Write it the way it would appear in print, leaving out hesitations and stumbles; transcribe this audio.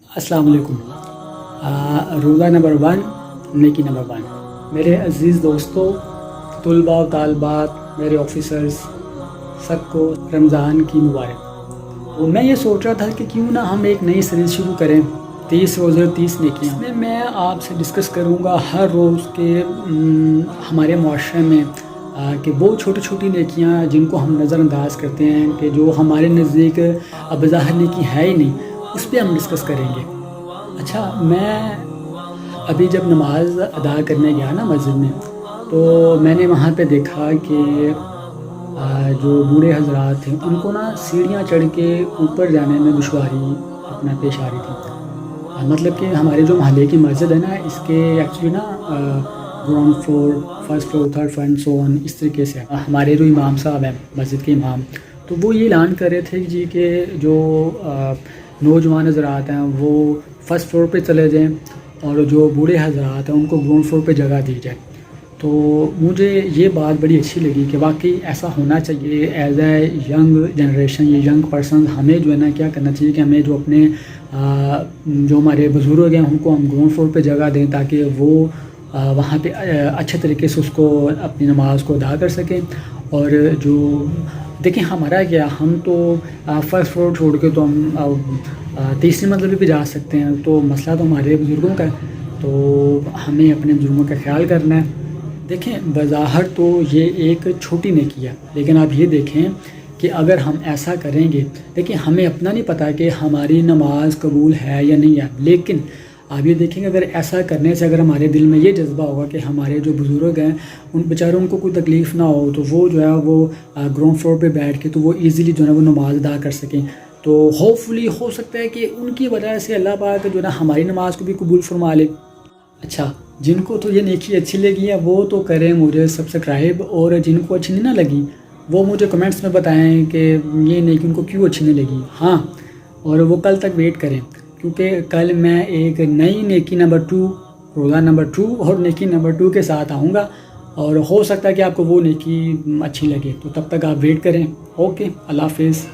السلام علیکم۔ روزہ نمبر 1، نیکی نمبر 1۔ میرے عزیز دوستو، طلباء و طالبات، میرے آفیسرز، سب کو رمضان کی مبارک۔ اور میں یہ سوچ رہا تھا کہ کیوں نہ ہم ایک نئی سیریز شروع کریں، 30 روزے 30 نیکیاں۔ اس میں آپ سے ڈسکس کروں گا ہر روز کے ہمارے معاشرے میں کہ وہ چھوٹی چھوٹی نیکیاں جن کو ہم نظر انداز کرتے ہیں، کہ جو ہمارے نزدیک بظاہر نیکی ہے ہی نہیں، اس پہ ہم ڈسکس کریں گے۔ اچھا، میں ابھی جب نماز ادا کرنے گیا نا مسجد میں، تو میں نے وہاں پہ دیکھا کہ جو بوڑھے حضرات تھے ان کو نا سیڑھیاں چڑھ کے اوپر جانے میں دشواری اپنا پیش آ رہی تھی۔ مطلب کہ ہمارے جو محلے کی مسجد ہے نا، اس کے ایکچولی نا ground floor, first floor, third floor so on, اس طریقے سے ہمارے جو امام صاحب ہیں مسجد کے امام، تو وہ یہ اعلان کر رہے تھے جی کہ جو نوجوان حضرات ہیں وہ فرسٹ فلور پہ چلے جائیں اور جو بوڑھے حضرات ہیں ان کو گراؤنڈ فلور پہ جگہ دی جائے۔ تو مجھے یہ بات بڑی اچھی لگی کہ واقعی ایسا ہونا چاہیے۔ ایز اے ینگ جنریشن، یہ ینگ پرسن، ہمیں جو ہے نا کیا کرنا چاہیے کہ ہمیں جو اپنے جو ہمارے بزرگ ہیں ان کو ہم گراؤنڈ فلور پہ جگہ دیں، تاکہ وہ وہاں پہ اچھے طریقے سے اس کو اپنی نماز کو ادا کر سکیں۔ اور جو دیکھیں ہمارا کیا، ہم تو فرسٹ فلور چھوڑ کے تو ہم تیسری منزل پہ جا سکتے ہیں، تو مسئلہ تو ہمارے بزرگوں کا ہے، تو ہمیں اپنے بزرگوں کا خیال کرنا ہے۔ دیکھیں بظاہر تو یہ ایک چھوٹی نیکی ہے، لیکن آپ یہ دیکھیں کہ اگر ہم ایسا کریں گے، دیکھیں ہمیں اپنا نہیں پتہ کہ ہماری نماز قبول ہے یا نہیں ہے، لیکن آپ یہ دیکھیں کہ اگر ایسا کرنے سے اگر ہمارے دل میں یہ جذبہ ہوگا کہ ہمارے جو بزرگ ہیں ان بیچاروں کو کوئی تکلیف نہ ہو، تو وہ جو ہے وہ گراؤنڈ فلور پہ بیٹھ کے تو وہ ایزیلی جو ہے وہ نماز ادا کر سکیں، تو ہوپ فلی ہو سکتا ہے کہ ان کی وجہ سے اللہ پاک جو ہے نا ہماری نماز کو بھی قبول فرما لے۔ اچھا، جن کو تو یہ نیکی اچھی لگی ہے وہ تو کریں مجھے سبسکرائب، اور جن کو اچھی نہیں نہ لگی وہ مجھے کمنٹس میں بتائیں کہ یہ نیکی ان کو کیوں اچھی نہیں لگی۔ ہاں، اور وہ کل تک ویٹ کریں، کیونکہ کل میں ایک نئی نیکی نمبر 2، روزہ نمبر 2 اور نیکی نمبر 2 کے ساتھ آؤں گا، اور ہو سکتا ہے کہ آپ کو وہ نیکی اچھی لگے، تو تب تک آپ ویٹ کریں۔ اوکے، اللہ حافظ۔